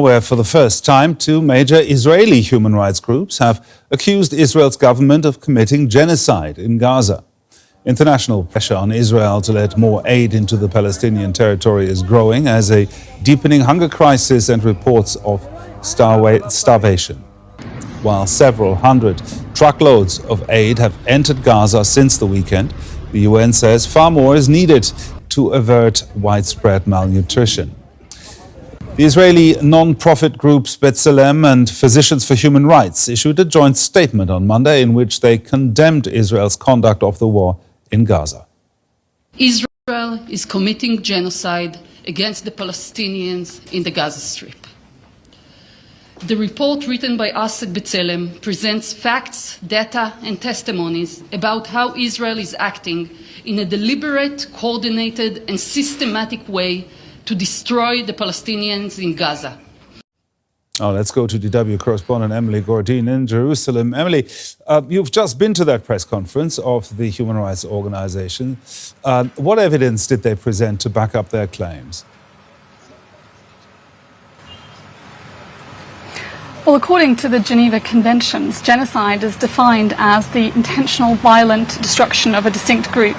Where for the first time, two major Israeli human rights groups have accused Israel's government of committing genocide in Gaza. International pressure on Israel to let more aid into the Palestinian territory is growing as a deepening hunger crisis and reports of starvation. While several hundred truckloads of aid have entered Gaza since the weekend, the UN says far more is needed to avert widespread malnutrition. The Israeli non-profit groups B'Tselem and Physicians for Human Rights issued a joint statement on Monday in which they condemned Israel's conduct of the war in Gaza. Israel is committing genocide against the Palestinians in the Gaza Strip. The report written by us at B'Tselem presents facts, data and testimonies about how Israel is acting in a deliberate, coordinated and systematic way to destroy the Palestinians in Gaza. Let's go to DW correspondent Emily Gordine in Jerusalem. Emily, you've just been to that press conference of the human rights organization. What evidence did they present to back up their claims? Well, according to the Geneva Conventions, genocide is defined as the intentional violent destruction of a distinct group.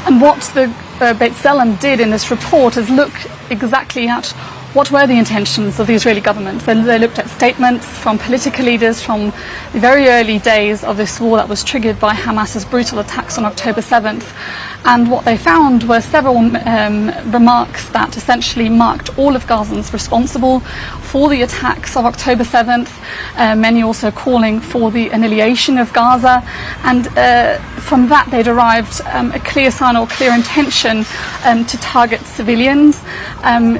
And what the B'Tselem did in this report is look exactly at what were the intentions of the Israeli government. They looked at statements from political leaders from the very early days of this war that was triggered by Hamas's brutal attacks on October 7th. And what they found were several remarks that essentially marked all of Gazans responsible for the attacks of October 7th, many also calling for the annihilation of Gaza. And from that they derived a clear sign or clear intention to target civilians.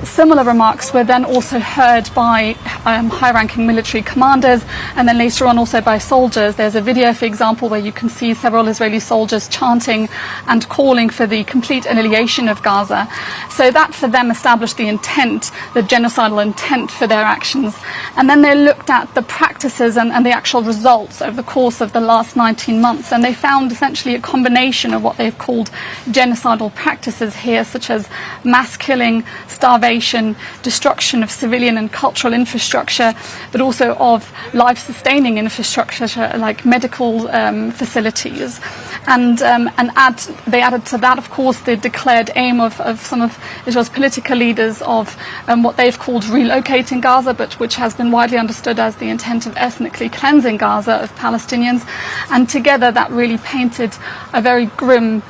Similar remarks were then also heard by high-ranking military commanders and then later on also by soldiers. There's a video, for example, where you can see several Israeli soldiers chanting and calling for the complete annihilation of Gaza. So that for them established the intent, the genocidal intent for their actions. And then they looked at the practices and the actual results over the course of the last 19 months. And they found essentially a combination of what they've called genocidal practices here, such as mass killing, starvation, destruction of civilian and cultural infrastructure, but also of life-sustaining infrastructure like medical facilities. And they added to that, of course, the declared aim of some of Israel's political leaders of what they've called relocating Gaza, but which has been widely understood as the intent of ethnically cleansing Gaza of Palestinians. And together that really painted a very grim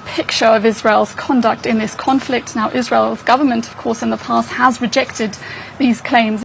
picture of Israel's conduct in this conflict. Now, Israel's government, of course, in the past has rejected these claims.